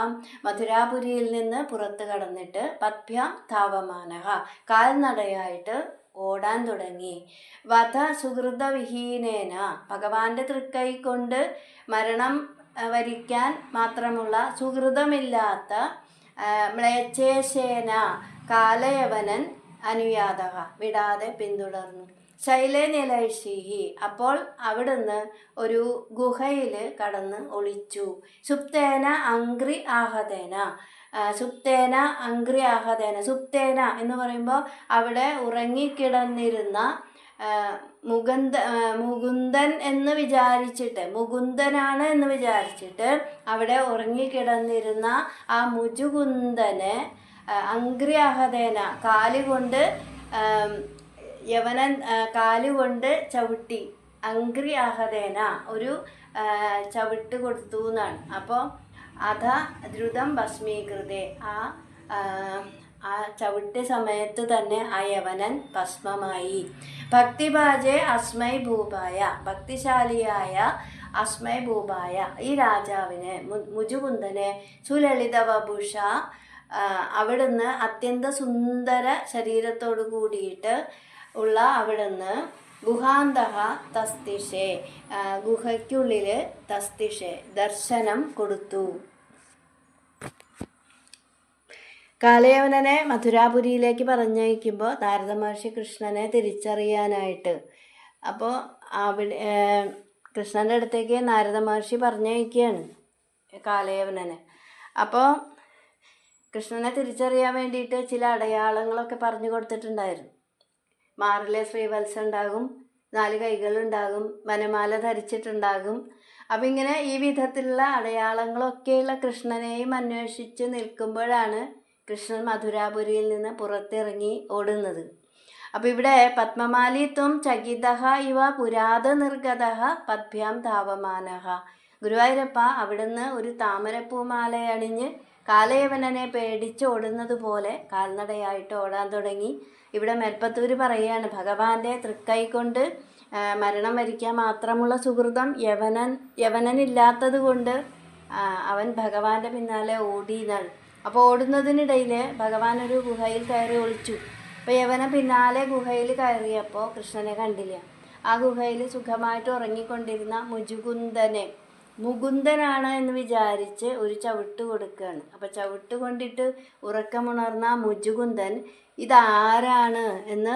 മധുരാപുരിയിൽ നിന്ന് പുറത്ത് കടന്നിട്ട് പദ്ഭ്യാം ധാവമാനഃ കാൽനടയായിട്ട് ഓടാൻ തുടങ്ങി. വധ സുഹൃതവിഹീനേന ഭഗവാന്റെ തൃക്കൈ കൊണ്ട് മരണം വരിക്കാൻ മാത്രമുള്ള സുഹൃതമില്ലാത്ത മ്ലേച്ഛേന കാലയവനൻ അനുയാതഃ വിടാതെ പിന്തുടർന്നു. ശൈലേ നിലൈഷീഹി അപ്പോൾ അവിടുന്ന് ഒരു ഗുഹയിൽ കടന്ന് ഒളിച്ചു. സുപ്തേന അംഗ്രി ആഹതേന സുപ്തേന അംഗ്രി ആഹതേന സുപ്തേന എന്ന് പറയുമ്പോൾ അവിടെ ഉറങ്ങിക്കിടന്നിരുന്ന മുകുന്ദൻ എന്ന് വിചാരിച്ചിട്ട് മുകുന്ദനാണ് എന്ന് വിചാരിച്ചിട്ട് അവിടെ ഉറങ്ങിക്കിടന്നിരുന്ന ആ മുജുകുന്ദനെ അംഗ്രിയാഹതേന കാലുകൊണ്ട് യവനൻ കാലുകൊണ്ട് ചവിട്ടി. അംഗ്രിയാഹതേന ഒരു ചവിട്ട് കൊടുത്തു എന്നാണ്. അപ്പോൾ അധ ദ്രുതം ഭസ്മീകൃതേ ആ ചവിട്ട് സമയത്ത് തന്നെ ആ യവനൻ ഭസ്മമായി. ഭക്തിഭാജെ അസ്മൈ ഭൂപായ ഭക്തിശാലിയായ അസ്മൈ ഭൂപായ ഈ രാജാവിനെ മുജുകുന്ദനെ സുലളിത വപുഷ അവിടുന്ന് അത്യന്ത സുന്ദര ശരീരത്തോടു കൂടിയിട്ട് ഉള്ള അവിടുന്ന് ഗുഹാന്തഹ തസ്തിഷേ ഗുഹയ്ക്കുള്ളിൽ തസ്തിഷേ ദർശനം കൊടുത്തു. കാലയവനനെ മധുരാപുരിയിലേക്ക് പറഞ്ഞയക്കുമ്പോൾ നാരദ മഹർഷി കൃഷ്ണനെ തിരിച്ചറിയാനായിട്ട് അപ്പോൾ അവിടെ കൃഷ്ണൻ്റെ അടുത്തേക്ക് നാരദ മഹർഷി പറഞ്ഞയക്കുകയാണ് കാലയവനനെ. അപ്പോൾ കൃഷ്ണനെ തിരിച്ചറിയാൻ വേണ്ടിയിട്ട് ചില അടയാളങ്ങളൊക്കെ പറഞ്ഞു കൊടുത്തിട്ടുണ്ടായിരുന്നു. മാറിലെ ശ്രീവത്സം ഉണ്ടാകും, 4 കൈകളുണ്ടാകും, വനമാല ധരിച്ചിട്ടുണ്ടാകും. അപ്പം ഇങ്ങനെ ഈ വിധത്തിലുള്ള അടയാളങ്ങളൊക്കെയുള്ള കൃഷ്ണനെയും അന്വേഷിച്ച് നിൽക്കുമ്പോഴാണ് കൃഷ്ണൻ മധുരാപുരിയിൽ നിന്ന് പുറത്തിറങ്ങി ഓടുന്നത്. അപ്പോൾ ഇവിടെ പത്മമാലിത്വം ചകിതഃ ഇവ പുരാത നിർഗതഃ പദ്ഭ്യാം ധാവമാനഃ ഗുരുവായൂരപ്പ അവിടുന്ന് ഒരു താമരപ്പൂമാല അണിഞ്ഞ് കാലയവനനെ പേടിച്ച് ഓടുന്നത് പോലെ കാൽനടയായിട്ട് ഓടാൻ തുടങ്ങി. ഇവിടെ മേൽപ്പത്തൂർ പറയുകയാണ് ഭഗവാന്റെ തൃക്കൈ കൊണ്ട് മരണം വരിക്കാൻ മാത്രമുള്ള സുഹൃതം യവനനില്ലാത്തത് കൊണ്ട് അവൻ ഭഗവാന്റെ പിന്നാലെ ഓടി എന്നാണ്. അപ്പോൾ ഓടുന്നതിനിടയിൽ ഭഗവാൻ ഒരു ഗുഹയിൽ കയറി ഒളിച്ചു. അപ്പോൾ യവന പിന്നാലെ ഗുഹയിൽ കയറിയപ്പോൾ കൃഷ്ണനെ കണ്ടില്ല. ആ ഗുഹയിൽ സുഖമായിട്ട് ഉറങ്ങിക്കൊണ്ടിരുന്ന മുകുന്ദനാണ് എന്ന് വിചാരിച്ച് ഒരു ചവിട്ട് കൊടുക്കുകയാണ്. അപ്പോൾ ചവിട്ട് കൊണ്ടിട്ട് ഉറക്കമുണർന്ന മുജുകുന്ദൻ ഇതാരാണ് എന്ന്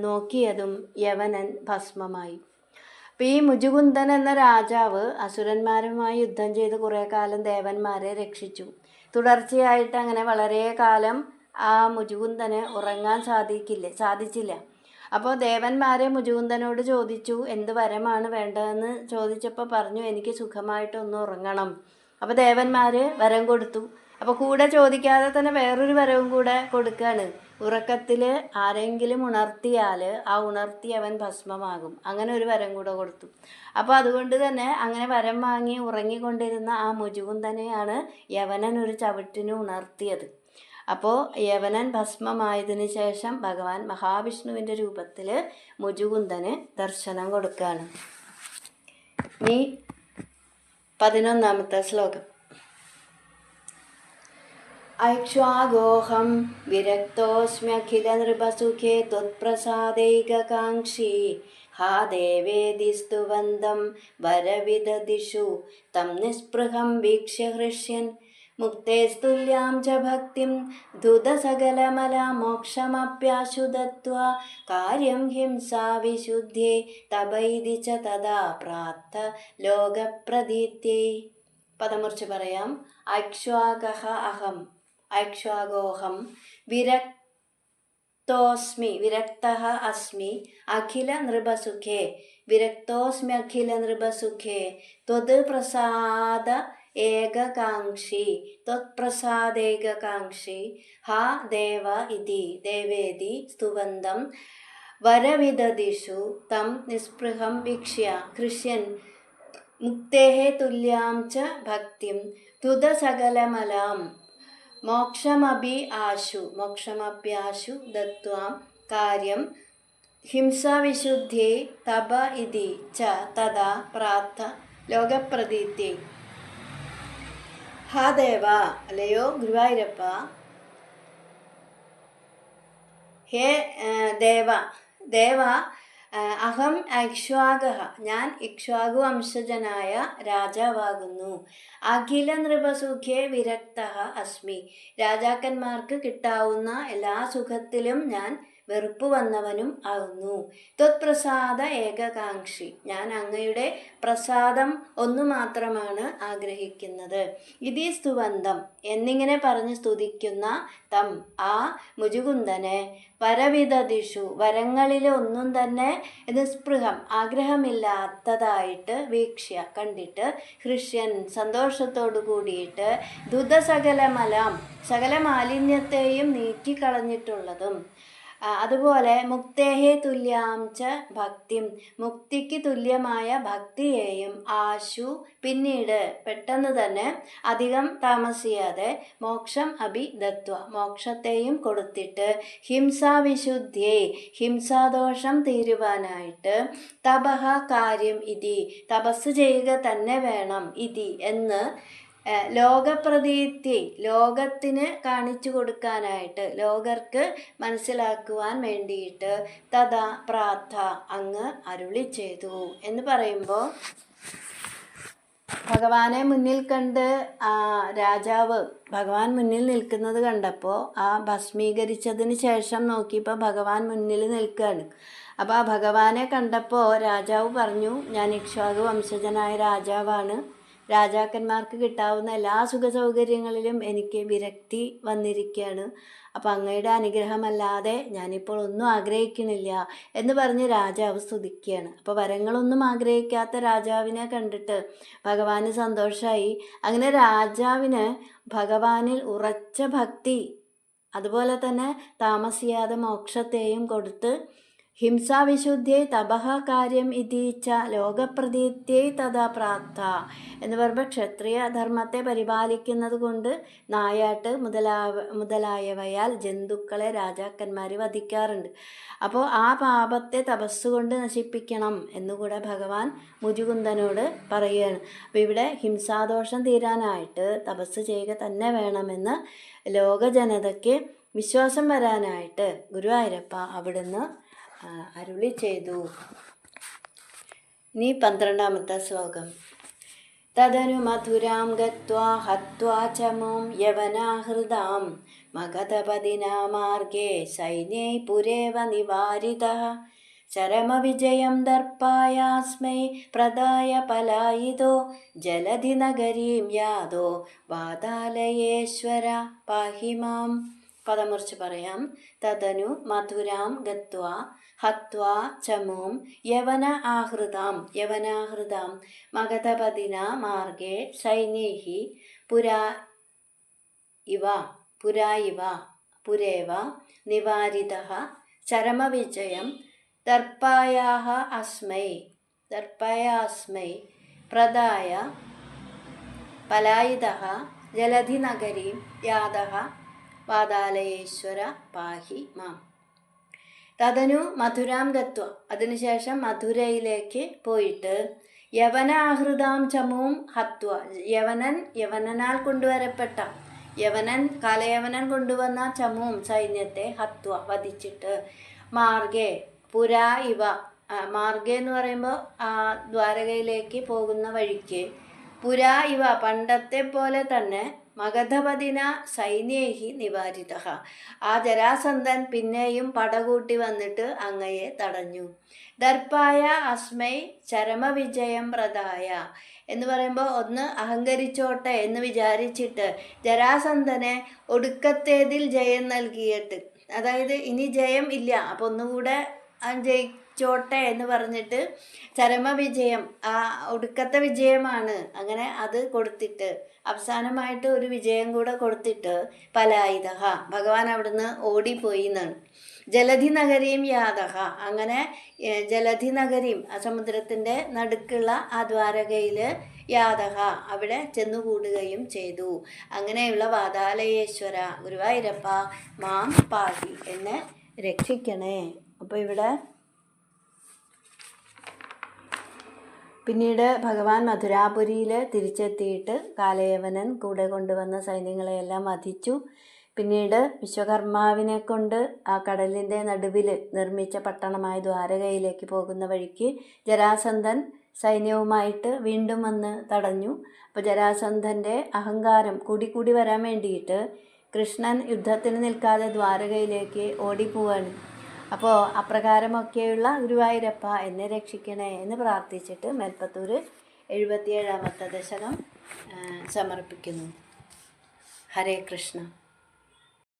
നോക്കിയതും യവനൻ ഭസ്മമായി. അപ്പോൾ ഈ മുജുകുന്ദൻ എന്ന രാജാവ് അസുരന്മാരുമായി യുദ്ധം ചെയ്ത് കുറേ കാലം ദേവന്മാരെ രക്ഷിച്ചു. തുടർച്ചയായിട്ട് അങ്ങനെ വളരെ കാലം ആ മുജുകുന്ദന് ഉറങ്ങാൻ സാധിച്ചില്ല. അപ്പോൾ ദേവന്മാരെ മുജുകുന്ദനോട് ചോദിച്ചു എന്ത് വരമാണ് വേണ്ടതെന്ന് ചോദിച്ചപ്പോൾ പറഞ്ഞു എനിക്ക് സുഖമായിട്ടൊന്ന് ഉറങ്ങണം. അപ്പോൾ ദേവന്മാർ വരം കൊടുത്തു. അപ്പോൾ കൂടെ ചോദിക്കാതെ തന്നെ വേറൊരു വരവും കൂടെ കൊടുക്കുകയാണ്. ഉറക്കത്തിൽ ആരെങ്കിലും ഉണർത്തിയാൽ ആ ഉണർത്തിയവൻ ഭസ്മമാകും. അങ്ങനെ ഒരു വരം കൂടെ കൊടുത്തു. അപ്പോൾ അതുകൊണ്ട് തന്നെ അങ്ങനെ വരം വാങ്ങി ഉറങ്ങിക്കൊണ്ടിരുന്ന ആ മുജുകുന്ദനെയാണ് യവനൻ ഒരു ചവിട്ടിന് ഉണർത്തിയത്. അപ്പോൾ യവനൻ ഭസ്മമായതിനു ശേഷം ഭഗവാൻ മഹാവിഷ്ണുവിൻ്റെ രൂപത്തിൽ മുജുകുന്ദന് ദർശനം കൊടുക്കുകയാണ്. ഈ 11ാമത്തെ ശ്ലോകം. ഐക്ഷ്വാഗോഹം വിരക്തോസ്മ്യഖില നൃപസുഖേ ത്വത്പ്രസാദൈകകാംക്ഷി ഹാ ദേവേതി സ്തുവന്തം വരവിദദിഷു തം നിസ്പൃഹം വീക്ഷ്യ ഹൃഷ്യൻ മുക്തേസ്തുല്യാം ച ഭക്തിം ധുതസകലമലാ മോക്ഷമപ്യാശു ദത്വാ കാര്യം ഹിംസാ വിശുദ്ധ്യേ തപൈതി ച തദാ പ്രാർത്ഥ ലോകപ്രദീത്യൈ. പദമുറിച്ച് പറയാം. ഐക്ഷ്വാഗഹ അഹം ഐക്ഷ്വാഗോഹം വിരക്തഃ അസ്മി അഖില നൃപസുഖേ വിരക്തോസ്മ്യഖില നൃപസുഖേ ത്വത് പ്രസാദ ഏകകാംക്ഷി ത്വത്പ്രസാദേകകാംക്ഷി ഹാ ദേവ ഇതി ദേവേതി സ്തുവന്തം വരവിദദിഷു തം നിസ്പൃഹം വീക്ഷ്യ ഹൃഷ്യൻ മുക്തേഹ തുല്യാം ച ഭക്തിം തുതസകലമലാം മോക്ഷമപ്യാശു ദത്വാം കാര്യം ഹിംസാവിശുദ്ധി തപ ഇതി ച തഥാ പ്രാർത്ഥ ലോകപ്രതീതി. ഹാ ദേവ, അല്ലയോ ഗുരുവായൂരപ്പ, ഹേ ദേവ, അഹം ഇക്ഷ്വാകഃ, ഞാൻ ഇക്ഷ്വാകു വംശജനായ രാജാവാകുന്നു. അഖില നൃപസുഖേ വിരക്തഃ അസ്മി, രാജാക്കന്മാർക്ക് കിട്ടാവുന്ന എല്ലാ സുഖത്തിലും ഞാൻ വെറുപ്പ് വന്നവനും ആകുന്നു. ത്വത്പ്രസാദ ഏകകാംക്ഷി, ഞാൻ അങ്ങയുടെ പ്രസാദം ഒന്നു മാത്രമാണ് ആഗ്രഹിക്കുന്നത്. ഇതി സ്തുവന്തം, എന്നിങ്ങനെ പറഞ്ഞ് സ്തുതിക്കുന്ന തം, ആ മുജുകുന്ദനെ, വരവിദദിഷു, വരങ്ങളിലെ ഒന്നും തന്നെ നിസ്പൃഹം, ആഗ്രഹമില്ലാത്തതായിട്ട് വീക്ഷ്യ, കണ്ടിട്ട്, ഹൃഷ്യൻ, സന്തോഷത്തോടു കൂടിയിട്ട്, ധുതസകലമലാം, സകല മാലിന്യത്തെയും നീക്കിക്കളഞ്ഞിട്ടുള്ളതും, അതുപോലെ മുക്തേഹേ തുല്യാം ച ഭക്തിം, മുക്തിക്ക് തുല്യമായ ഭക്തിയെയും, ആശു, പിന്നീട് പെട്ടെന്ന് തന്നെ അധികം താമസിയാതെ, മോക്ഷം അഭിദത്വ, മോക്ഷത്തെയും കൊടുത്തിട്ട്, ഹിംസാവിശുദ്ധ്യേ, ഹിംസാദോഷം തീരുവാനായിട്ട്, തപഃ കാര്യം ഇതി, തപസ് ചെയ്യുക തന്നെ വേണം, ഇതി എന്ന്, ലോകപ്രതീതി, ലോകത്തിന് കാണിച്ചു കൊടുക്കാനായിട്ട്, ലോകർക്ക് മനസ്സിലാക്കുവാൻ വേണ്ടിയിട്ട്, തഥാ പ്രാർത്ഥ, അങ്ങ് അരുളി ചെയ്തു എന്ന് പറയുമ്പോൾ, ഭഗവാനെ മുന്നിൽ കണ്ട് രാജാവ് ഭഗവാൻ മുന്നിൽ നിൽക്കുന്നത് കണ്ടപ്പോൾ, ആ ഭസ്മീകരിച്ചതിന് ശേഷം നോക്കിയപ്പോൾ ഭഗവാൻ മുന്നിൽ നിൽക്കുകയാണ്. അപ്പോൾ ആ ഭഗവാനെ കണ്ടപ്പോൾ രാജാവ് പറഞ്ഞു, ഞാൻ ഇക്ഷ്വാകു വംശജനായ രാജാവാണ്. രാജാക്കന്മാർക്ക് കിട്ടാവുന്ന എല്ലാ സുഖസൗകര്യങ്ങളിലും എനിക്ക് വിരക്തി വന്നിരിക്കുകയാണ്. അപ്പം അങ്ങയുടെ അനുഗ്രഹമല്ലാതെ ഞാനിപ്പോൾ ഒന്നും ആഗ്രഹിക്കണില്ല എന്ന് പറഞ്ഞ് രാജാവ് സ്തുതിക്കുകയാണ്. അപ്പോൾ വരങ്ങളൊന്നും ആഗ്രഹിക്കാത്ത രാജാവിനെ കണ്ടിട്ട് ഭഗവാന് സന്തോഷമായി. അങ്ങനെ രാജാവിന് ഭഗവാനിൽ ഉറച്ച ഭക്തി, അതുപോലെ തന്നെ താമസിയാതെ മോക്ഷത്തെയും കൊടുത്ത്, ഹിംസാവിശുദ്ധ്യൈ തപഃ കാര്യം ഇതീച്ച ലോകപ്രതീത്यै തഥാ പ്രാർത്ഥ എന്ന് പറയുമ്പോൾ, ക്ഷത്രിയ ധർമ്മത്തെ പരിപാലിക്കുന്നത് കൊണ്ട് നായാട്ട് മുതലായവയാൽ ജന്തുക്കളെ രാജാക്കന്മാർ വധിക്കാറുണ്ട്. അപ്പോൾ ആ പാപത്തെ തപസ്സുകൊണ്ട് നശിപ്പിക്കണം എന്നുകൂടെ ഭഗവാൻ മുജുകുന്ദനോട് പറയുകയാണ്. അപ്പോൾ ഇവിടെ ഹിംസാദോഷം തീരാനായിട്ട് തപസ് ചെയ്യുക തന്നെ വേണമെന്ന് ലോകജനതയ്ക്ക് വിശ്വാസം വരാനായിട്ട് ഗുരുവായൂരപ്പ അവിടുന്ന് അരുളി ചെയ്തു. ഇനി 12ാമത്തെ ശ്ലോകം. തദനു മധുരാം ഗത്വാ ഹത്വാ ചമോം യവനാഹൃതാം മഗധപതിനാ മാർഗേ സൈന്യൈ പുരേവ നിവാരിതഃ ചരമവിജയം ദർപ്പായാസ്മൈ പ്രദായ പലായിതോ ജലധി നഗരീം യാദോ വാതാലയേശ്വര പാഹി മാം. പദം മുറിച്ച് പറയാം. തദനു മധുരാം ഗത്വാ ഹത്വാ ചമോം യവന ആഹൃതാം, യവനാഹൃതാം മഗധപതിന മാർഗേ സൈന്യൈഹി പുരാ ഇവ പുരേവ നിവാരിതഃ ചരമവിജയം ദർപ്പായാസ്മൈ പ്രദായ പലായിതഃ ജലധി നഗരീം യാതഃ വാതാലയേശ്വര പാഹി മാം. തദനു മധുരാം ഗത്വ, അതിനുശേഷം മധുരയിലേക്ക് പോയിട്ട്, യവനാഹൃതാം ചമൂം ഹത്വ, യവനനാൽ കൊണ്ടുവരപ്പെട്ട, കാലയവനൻ കൊണ്ടുവന്ന ചമൂം സൈന്യത്തെ ഹത്വ വധിച്ചിട്ട്, മാർഗേ പുരാ ഇവ, മാർഗേ എന്ന് പറയുമ്പോൾ ദ്വാരകയിലേക്ക് പോകുന്ന വഴിക്ക്, പുരാ ഇവ പണ്ടത്തെ പോലെ തന്നെ, മഗധപതിന സൈന്യേഹി നിവാരിതഃ, ആ ജരാസന്ധൻ പിന്നെയും പടകൂട്ടി വന്നിട്ട് അങ്ങയെ തടഞ്ഞു. ദർപ്പായ അസ്മൈ ചരമവിജയം പ്രദായ എന്ന് പറയുമ്പോൾ, ഒന്ന് അഹങ്കരിച്ചോട്ടെ എന്ന് വിചാരിച്ചിട്ട് ജരാസന്ധനെ ഒടുക്കത്തേതിൽ ജയം നൽകിയിട്ട്, അതായത് ഇനി ജയം ഇല്ല, അപ്പോൾ ഒന്നുകൂടെ ജയിച്ചോട്ടെ എന്ന് പറഞ്ഞിട്ട് ചരമവിജയം, ആ ഒടുക്കത്തെ വിജയമാണ്, അങ്ങനെ അത് കൊടുത്തിട്ട് അവസാനമായിട്ട് ഒരു വിജയം കൂടെ കൊടുത്തിട്ട്, പലായിതഃ, ഭഗവാൻ അവിടുന്ന് ഓടിപ്പോയി എന്നാണ്. ജലധി നഗരിയും യാതഹ, അങ്ങനെ ജലധി നഗരിയും സമുദ്രത്തിൻ്റെ നടുക്കുള്ള ആ ദ്വാരകയിൽ യാതഹ, അവിടെ ചെന്നുകൂടുകയും ചെയ്തു. അങ്ങനെയുള്ള വാതാലയേശ്വര ഗുരുവായൂരപ്പ മാം പാഹി, എന്നെ രക്ഷിക്കണേ. അപ്പോൾ ഇവിടെ പിന്നീട് ഭഗവാൻ മധുരാപുരിയിൽ തിരിച്ചെത്തിയിട്ട് കാലയവനൻ കൂടെ കൊണ്ടുവന്ന സൈന്യങ്ങളെയെല്ലാം വധിച്ചു. പിന്നീട് വിശ്വകർമാവിനെ കൊണ്ട് ആ കടലിൻ്റെ നടുവിൽ നിർമ്മിച്ച പട്ടണമായ ദ്വാരകയിലേക്ക് പോകുന്ന വഴിക്ക് ജരാസന്ധൻ സൈന്യവുമായിട്ട് വീണ്ടും വന്ന് തടഞ്ഞു. അപ്പോൾ ജരാസന്ധൻ്റെ അഹങ്കാരം കൂടി വരാൻ വേണ്ടിയിട്ട് കൃഷ്ണൻ യുദ്ധത്തിന് നിൽക്കാതെ ദ്വാരകയിലേക്ക് ഓടിപ്പോവാണ്. അപ്പോൾ അപ്രകാരമൊക്കെയുള്ള ഗുരുവായൂരപ്പ എന്നെ രക്ഷിക്കണേ എന്ന് പ്രാർത്ഥിച്ചിട്ട് മേൽപ്പത്തൂർ 77ാമത്തെ ദശകം സമർപ്പിക്കുന്നു. ഹരേ കൃഷ്ണ.